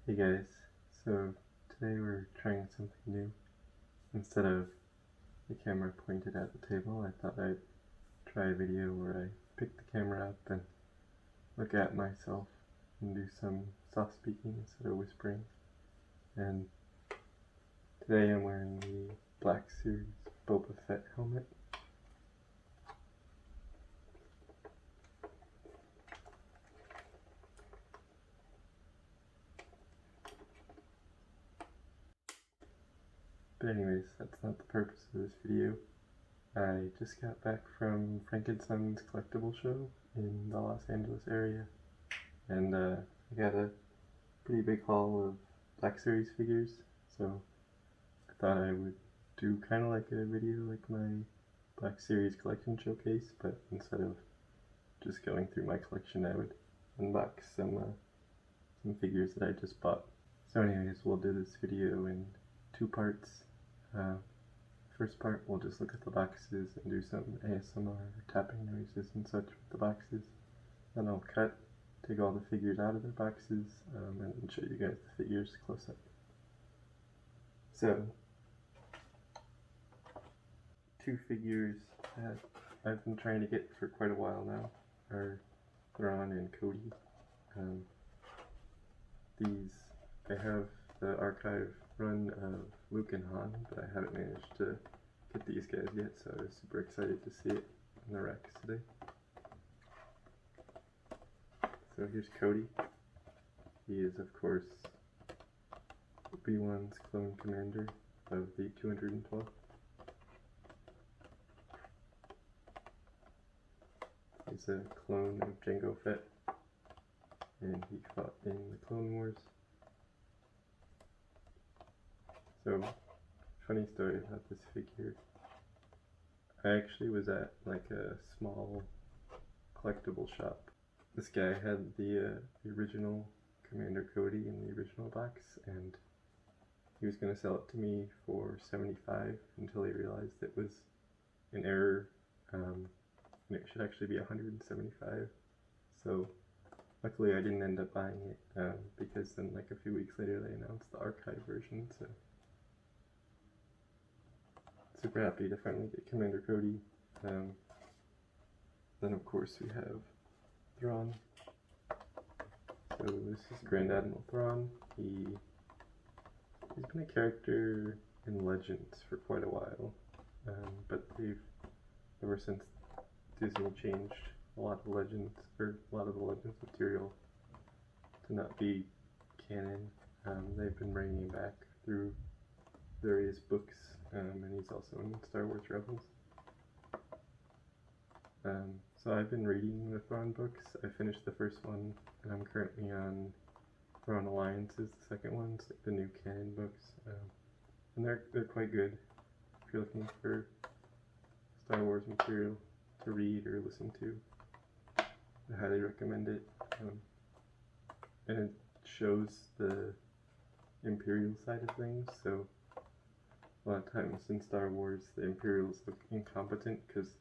Hey guys, so today we're trying something new. Instead of the camera pointed at the table, I thought I'd try a video where I pick the camera up and look at myself and do some soft speaking instead of whispering. And today I'm wearing the Black Series Boba Fett helmet. But anyways, that's not the purpose of this video. I just got back from Frankenstein's Collectible show in the Los Angeles area, and I got a pretty big haul of Black Series figures, so I thought I would do kind of like a video like my Black Series collection showcase, but instead of just going through my collection, I would unbox some figures that I just bought. So anyways, we'll do this video in two parts. First part, we'll just look at the boxes and do some ASMR tapping noises and such with the boxes. Then I'll cut, take all the figures out of their boxes, and then show you guys the figures close up. So, two figures that I've been trying to get for quite a while now are Thrawn and Cody. I have the archive run of Luke and Han, but I haven't managed to get these guys yet, so I was super excited to see it in the racks today. So here's Cody. He is, of course, Obi-Wan's clone commander of the 212. He's a clone of Jango Fett, and he fought in the Clone Wars. So, funny story about this figure. I actually was at like a small collectible shop. This guy had the original Commander Cody in the original box, and he was going to sell it to me for $75 until he realized it was an error, and it should actually be $175. So luckily I didn't end up buying it, because then like a few weeks later they announced the archive version, so super happy to finally get Commander Cody. Then of course we have Thrawn. So this is Grand Admiral Thrawn. He's been a character in Legends for quite a while, but they've, ever since Disney changed a lot of the Legends material to not be canon, they've been bringing him back through various books, and he's also in Star Wars Rebels. So I've been reading the Thrawn books. I finished the first one, and I'm currently on Thrawn Alliance's the second one, so the new canon books, and they're quite good. If you're looking for Star Wars material to read or listen to, I highly recommend it. And it shows the Imperial side of things, so a lot of times in Star Wars the Imperials look incompetent because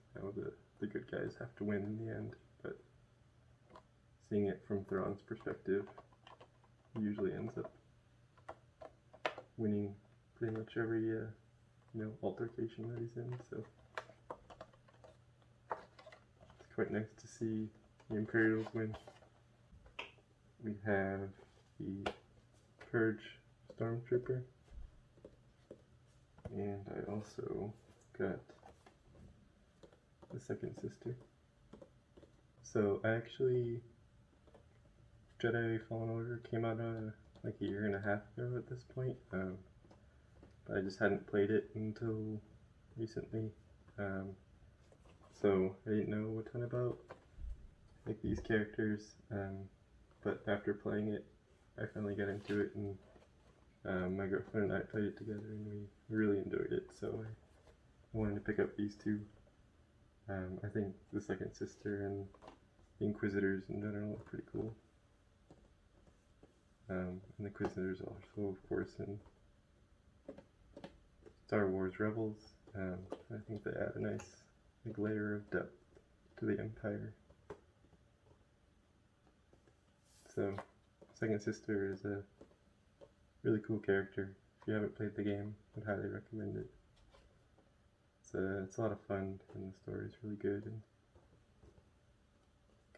the good guys have to win in the end, but seeing it from Thrawn's perspective, he usually ends up winning pretty much every altercation that he's in, so it's quite nice to see the Imperials win. We have the Purge Stormtrooper, and I also got the second sister. So Jedi Fallen Order came out like a year and a half ago at this point, but I just hadn't played it until recently, so I didn't know a ton about like these characters, but after playing it I finally got into it, and my girlfriend and I played it together and we really enjoyed it, so I wanted to pick up these two. I think the second sister and the Inquisitors in general are pretty cool. And the Inquisitors also, of course, in Star Wars Rebels. I think they add a nice layer of depth to the Empire. So, second sister is a Really cool character. If you haven't played the game, I'd highly recommend it. It's a lot of fun, and the story is really good, and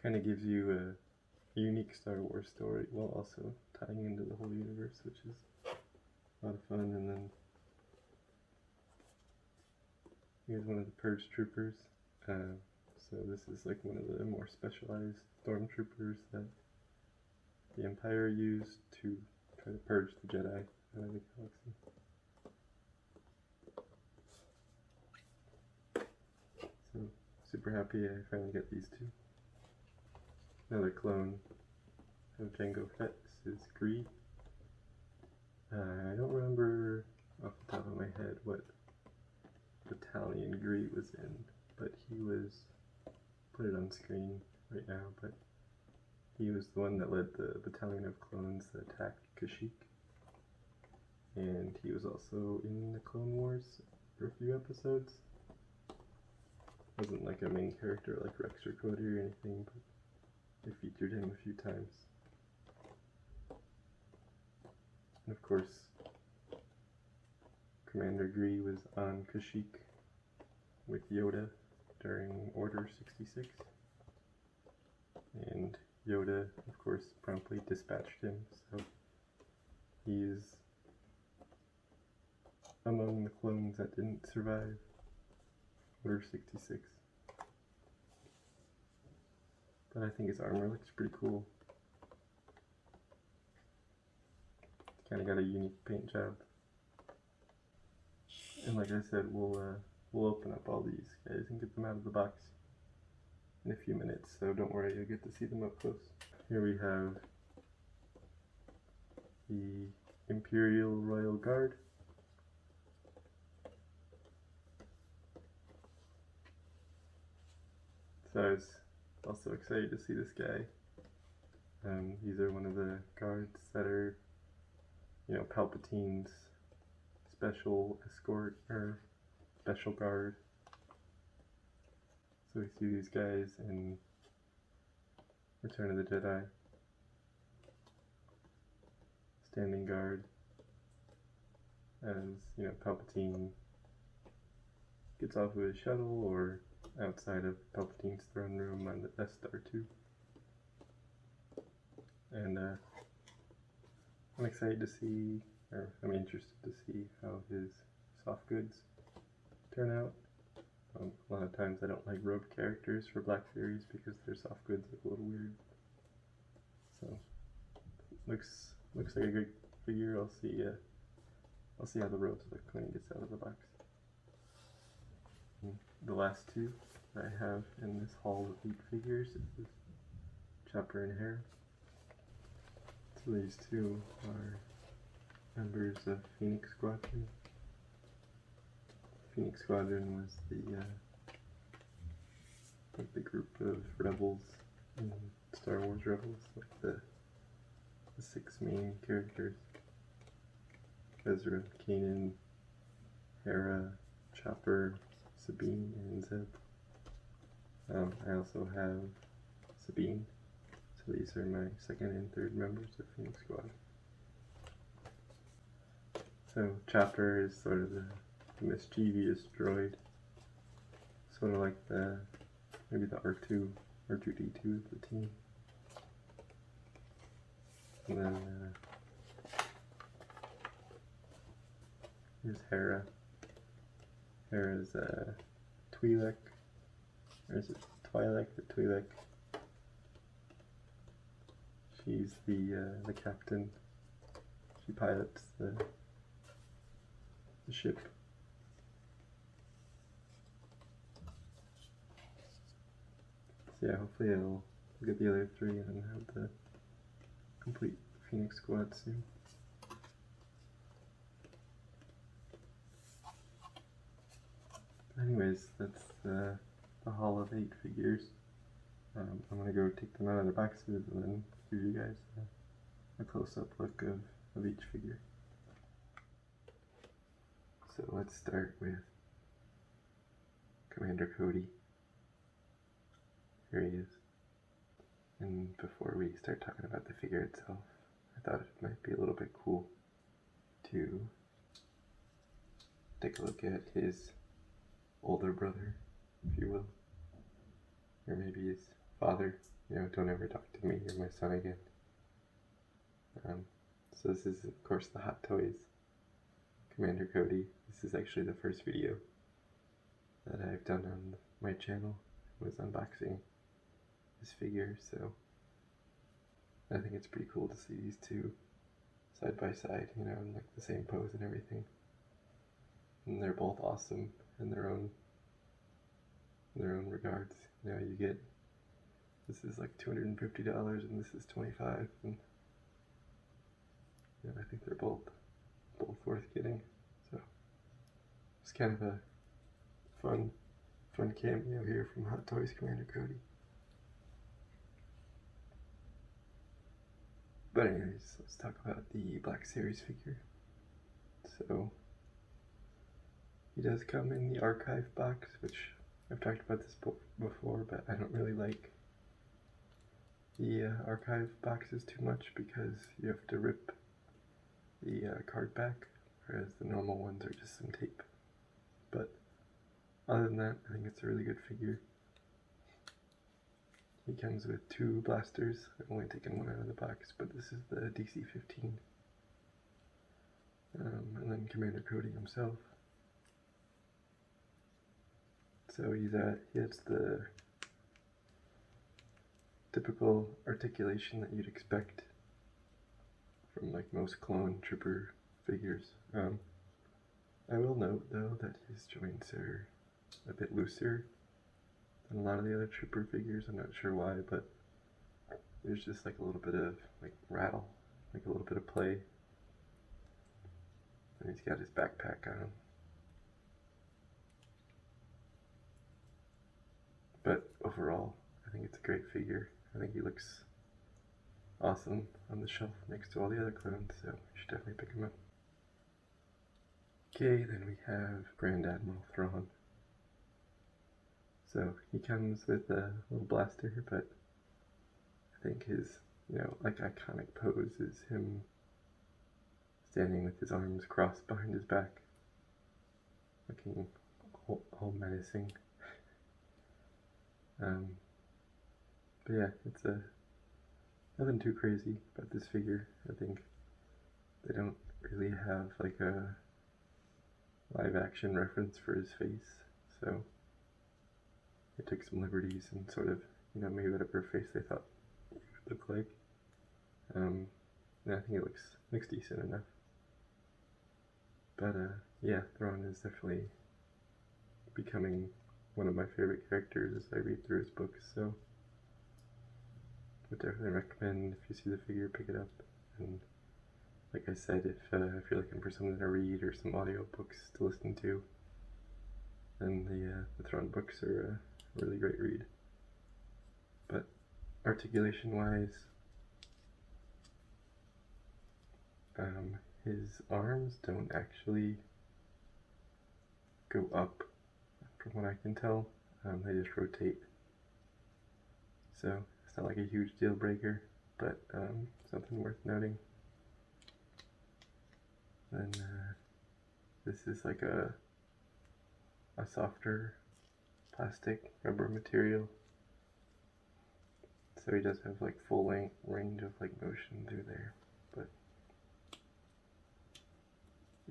kind of gives you a unique Star Wars story while also tying into the whole universe, which is a lot of fun. And then here's one of the Purge Troopers. So this is like one of the more specialized stormtroopers that the Empire used to try to purge the Jedi out of the galaxy. So super happy I finally got these two. Another clone of Jango Fett is Gree. I don't remember off the top of my head what battalion Gree was in, but he was, put it on screen right now, but he was the one that led the battalion of clones that attacked Kashyyyk. And he was also in the Clone Wars for a few episodes. Wasn't like a main character like Rex or Cody or anything, but they featured him a few times. And of course, Commander Gree was on Kashyyyk with Yoda during Order 66. And Yoda, of course, promptly dispatched him, so he's among the clones that didn't survive Order 66. But I think his armor looks pretty cool. It's kind of got a unique paint job. And like I said, we'll open up all these guys and get them out of the box in a few minutes, so don't worry, you'll get to see them up close. Here we have the Imperial Royal Guard. So I was also excited to see this guy. These are one of the guards that are, Palpatine's special escort or special guard. So we see these guys in Return of the Jedi, standing guard as, Palpatine gets off of his shuttle or outside of Palpatine's throne room on the Death Star 2. And I'm excited to see, or I'm interested to see how his soft goods turn out. A lot of times I don't like robed characters for Black Series because their soft goods look a little weird. So looks like a good figure. I'll see how the robes look when he gets out of the box. And the last two I have in this haul of 8 figures is Chopper and Hera. So these two are members of Phoenix Squadron. Phoenix Squadron was the group of rebels in Star Wars Rebels, like the 6 main characters: Ezra, Kanan, Hera, Chopper, Sabine, and Zeb. I also have Sabine, so these are my second and third members of Phoenix Squad. So Chopper is sort of the mischievous droid, sort of like maybe the R2D2 of the team. And then here's Hera. Hera's Twi'lek, or is it Twi'lek or Twi'lek? She's the captain. She pilots the ship. So yeah, hopefully I'll get the other 3 and have the complete Phoenix Squad soon. Anyways, that's the haul of 8 figures. I'm gonna go take them out of their boxes and then give you guys a close-up look of each figure. So let's start with Commander Cody. Here he is. And before we start talking about the figure itself, I thought it might be a little bit cool to take a look at his older brother, if you will. Or maybe his father. You know, don't ever talk to me, you're my son again. So this is, of course, the Hot Toys Commander Cody. This is actually the first video that I've done on my channel. I was unboxing this figure, so I think it's pretty cool to see these two side by side, you know, in like the same pose and everything. And they're both awesome in their own regards. You know, you get, this is like $250 and this is $25, and yeah, I think they're both worth getting. So it's kind of a fun cameo here from Hot Toys Commander Cody. But anyways, let's talk about the Black Series figure. So he does come in the archive box, which I've talked about this before, but I don't really like the archive boxes too much because you have to rip the card back, whereas the normal ones are just some tape. But other than that, I think it's a really good figure. He comes with 2 blasters. I've only taken one out of the box, but this is the DC-15. And then Commander Cody himself. So he has the typical articulation that you'd expect from like most clone trooper figures. I will note though that his joints are a bit looser than a lot of the other trooper figures. I'm not sure why, but there's just like a little bit of like rattle, like a little bit of play. And he's got his backpack on. But overall, I think it's a great figure. I think he looks awesome on the shelf next to all the other clones, so you should definitely pick him up. Okay, then we have Grand Admiral Thrawn. So he comes with a little blaster, but I think his, you know, like iconic pose is him standing with his arms crossed behind his back, looking all menacing. But yeah, it's nothing too crazy about this figure. I think they don't really have like a live action reference for his face, so they took some liberties and sort of, you know, made whatever face they thought it would look like. And I think it looks decent enough. But yeah, Thrawn is definitely becoming one of my favorite characters as I read through his books, so I would definitely recommend, if you see the figure, pick it up. And like I said, if you're looking for something to read or some audio books to listen to, then the Thrawn books are a really great read. But articulation wise, his arms don't actually go up, from what I can tell. They just rotate. So it's not like a huge deal breaker, but something worth noting. Then this is like a softer plastic rubber material. So he does have like full length range of like motion through there. But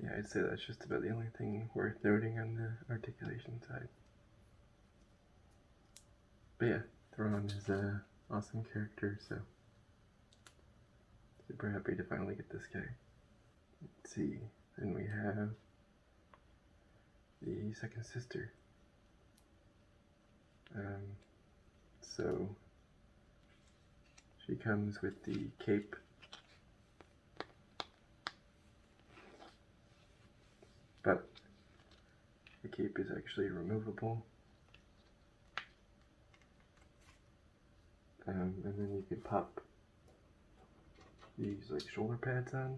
yeah, I'd say that's just about the only thing worth noting on the articulation side. But yeah, Thrawn is an awesome character, so super happy to finally get this guy. Let's see, then we have the second sister. So she comes with the cape, but the cape is actually removable. And then you can pop these like shoulder pads on.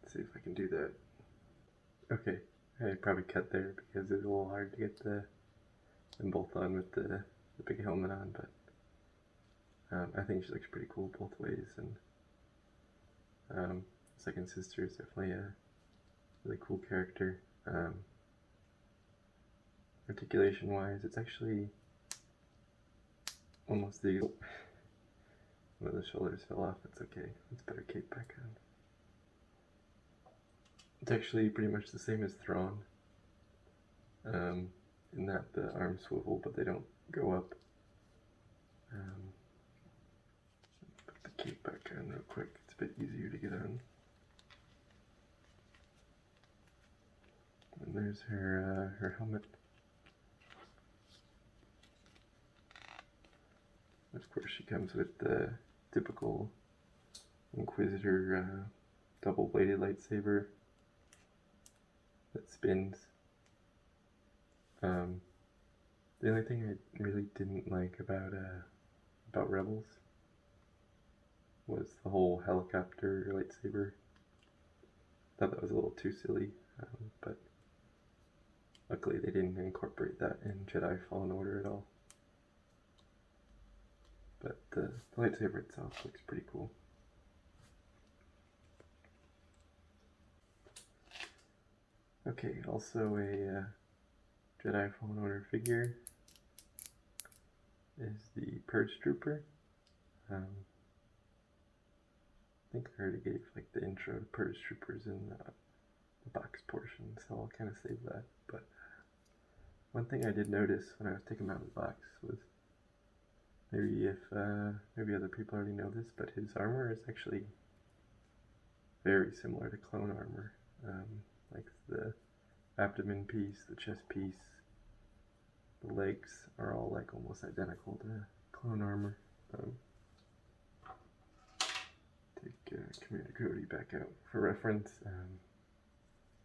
Let's see if I can do that. Okay, I probably cut there because it's a little hard to get them both on with the big helmet on, but I think she looks pretty cool both ways. And second sister is definitely a really cool character. Articulation wise, it's actually almost the... One of the shoulders fell off, it's okay. Let's put her cape back on. It's actually pretty much the same as Thrawn. In that the arms swivel, but they don't go up. Put the cape back on real quick, it's a bit easier to get on. And there's her helmet. Of course, she comes with the typical Inquisitor double-bladed lightsaber that spins. The only thing I really didn't like about Rebels was the whole helicopter lightsaber. Thought that was a little too silly, but luckily they didn't incorporate that in Jedi Fallen Order at all. But the lightsaber itself looks pretty cool. Okay, also a Jedi Fallen Order figure is the Purge Trooper. I think I already gave like the intro to Purge Troopers in the box portion, so I'll kind of save that. But one thing I did notice when I was taking him out of the box was maybe other people already know this, but his armor is actually very similar to clone armor. Like the abdomen piece, the chest piece, the legs are all like almost identical to clone armor. Take Commander Cody back out for reference.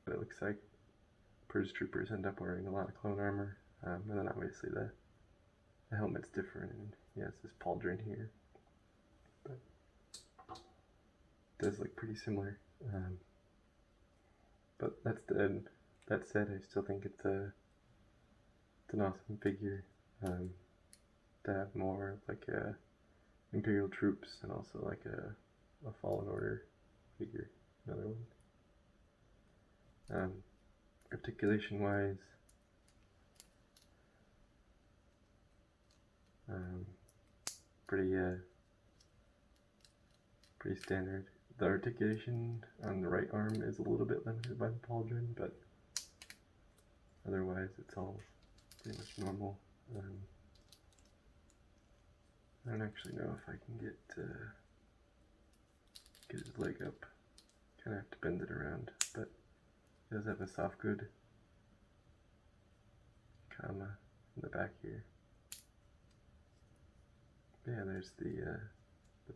But it looks like Purge Troopers end up wearing a lot of clone armor, and then obviously the helmet's different, and he has this pauldron here, but it does look pretty similar. But that said, I still think it's an awesome figure to have more of like Imperial troops and also like a Fallen Order figure, another one. Articulation wise, pretty standard. The articulation on the right arm is a little bit limited by the pauldron, but otherwise it's all pretty much normal. I don't actually know if I can get his leg up. Kind of have to bend it around, but he does have a soft good comma in the back here. Yeah, there's the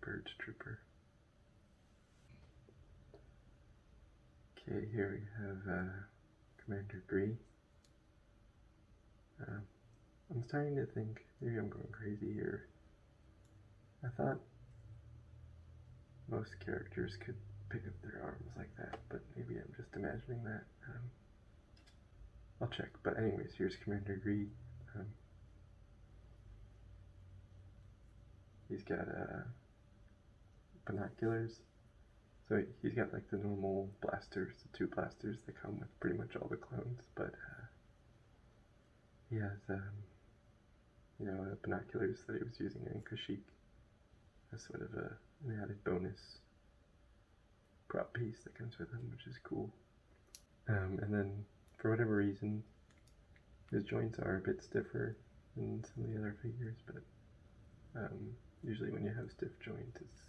Purge Trooper. Okay, here we have Commander Gree. I'm starting to think maybe I'm going crazy here. I thought most characters could pick up their arms like that, but maybe I'm just imagining that. I'll check, but anyways, here's Commander Gree. He's got binoculars, so he's got like the normal blasters, the two blasters that come with pretty much all the clones, but he has binoculars that he was using in Kashyyyk as sort of an added bonus prop piece that comes with him, which is cool. And then for whatever reason, his joints are a bit stiffer than some of the other figures, but usually when you have stiff joints, it's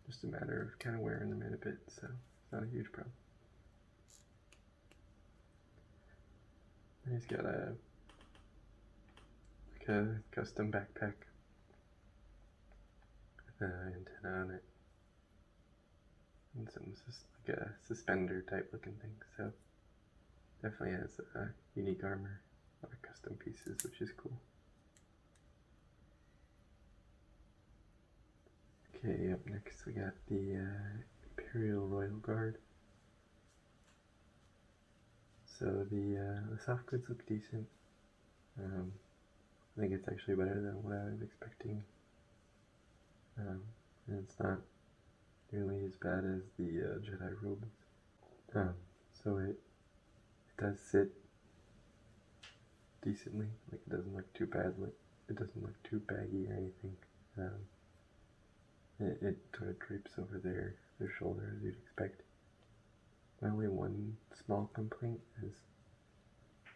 just a matter of kind of wearing them in a bit, so it's not a huge problem. And he's got a custom backpack with an antenna on it, and some like a suspender type looking thing, so definitely has unique armor, a lot of custom pieces, which is cool. Okay, up next we got the Imperial Royal Guard. So the soft goods look decent. I think it's actually better than what I was expecting. And it's not nearly as bad as the Jedi robes. So it does sit decently, like it doesn't look too bad, like it doesn't look too baggy or anything. It sort of drapes over their shoulder as you'd expect. My only one small complaint is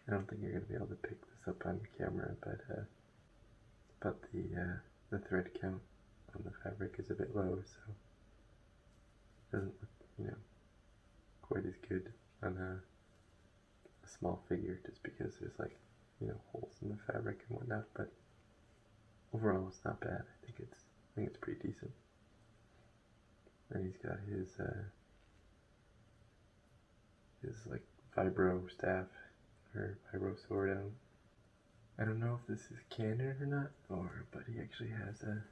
I don't think you're going to be able to pick this up on camera, but the thread count on the fabric is a bit low, so it doesn't look, quite as good on a small figure, just because there's like, holes in the fabric and whatnot. But overall, it's not bad. I think it's pretty decent. And he's got his like vibro staff or vibro sword out. I don't know if this is canon or not, but he actually has an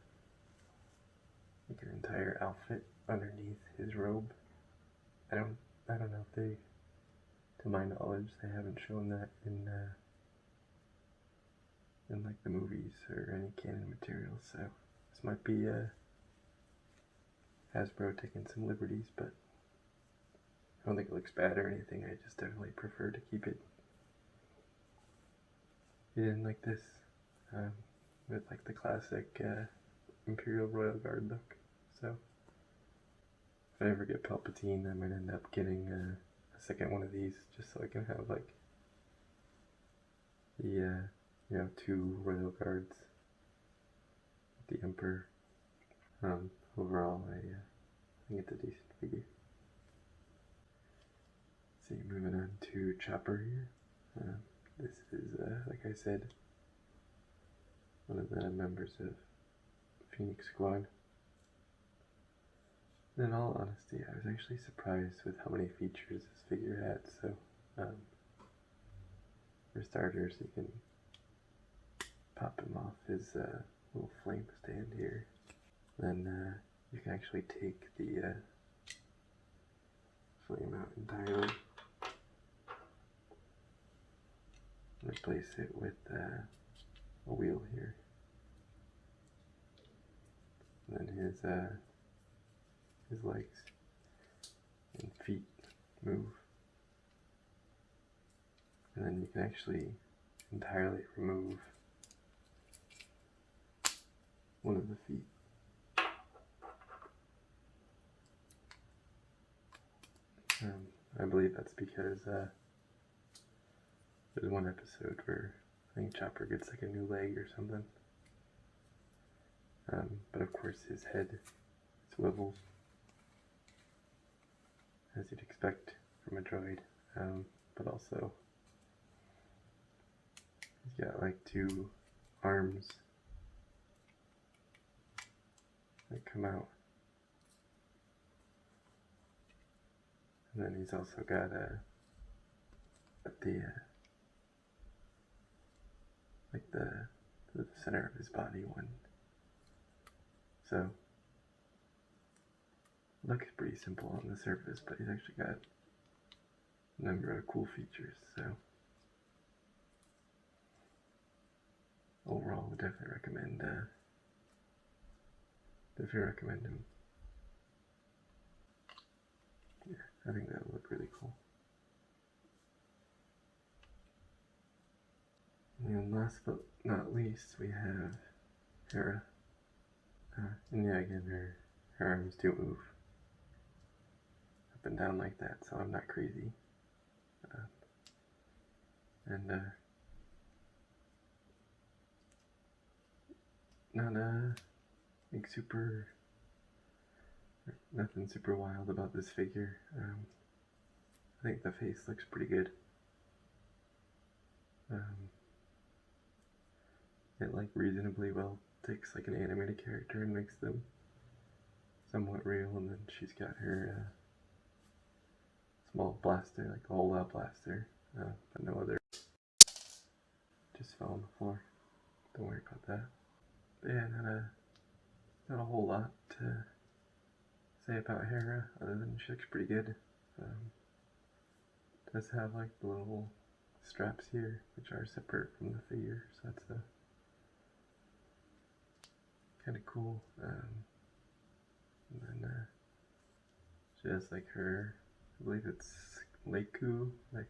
entire outfit underneath his robe. I don't know if they, to my knowledge, they haven't shown that in like the movies or any canon materials. So this might be Hasbro taking some liberties, but I don't think it looks bad or anything. I just definitely prefer to keep it in like this, with like the classic Imperial Royal Guard look. So if I ever get Palpatine, I might end up getting a second one of these, just so I can have like the 2 Royal Guards, the Emperor. Overall, I think it's a decent figure. See, moving on to Chopper here. This is, like I said, one of the members of Phoenix Squad. In all honesty, I was actually surprised with how many features this figure had. So, for starters, you can pop him off his little flame stand here. Then you can actually take the flame out entirely. Replace it with a wheel here. And then his legs and feet move. And then you can actually entirely remove one of the feet. I believe that's because there's one episode where I think Chopper gets like a new leg or something. But of course his head swivels, as you'd expect from a droid. But also he's got like 2 arms that come out. And then he's also got at the center of his body one. So looks pretty simple on the surface, but he's actually got a number of cool features. So overall, would definitely recommend him. Yeah, I think that would look really cool. And last but not least, we have Hera. And yeah, again, her arms do move up and down like that, so I'm not crazy. Not like nothing super wild about this figure. I think the face looks pretty good. It like reasonably well takes like an animated character and makes them somewhat real, and then she's got her small blaster, like a holdout blaster, but no other. Just fell on the floor. Don't worry about that. But yeah, not a whole lot to say about Hera, other than she looks pretty good. Does have like the little straps here, which are separate from the figure, so that's kind of cool. And then She has like her, I believe it's Leiku, I'm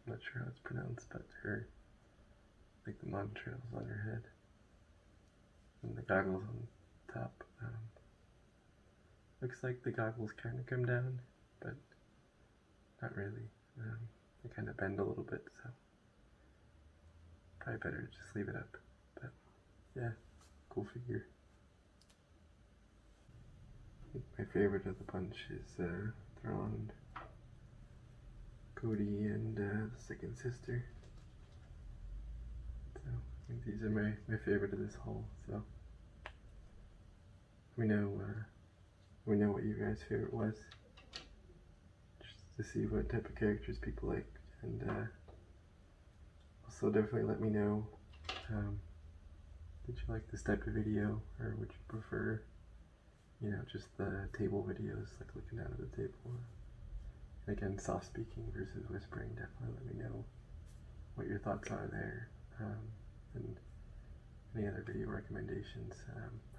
not sure how it's pronounced, but her, like the montrails on her head, and the goggles on top. Looks like the goggles kind of come down, but not really. They kind of bend a little bit, so probably better to just leave it up. But yeah, cool figure. I think my favorite of the bunch is Thrawn, Cody, and the second sister. So I think these are my favorite of this haul. So let me know what your guys' favorite was, just to see what type of characters people like, and also definitely let me know, did you like this type of video, or would you prefer, you know, just the table videos, like looking down at the table? And again, soft speaking versus whispering, definitely let me know what your thoughts are there, and any other video recommendations.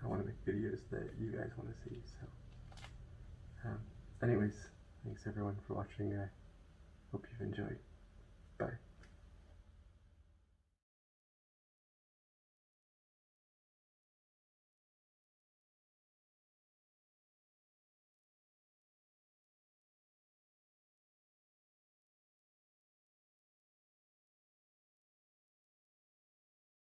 I want to make videos that you guys want to see, so anyways, thanks everyone for watching. I hope you've enjoyed.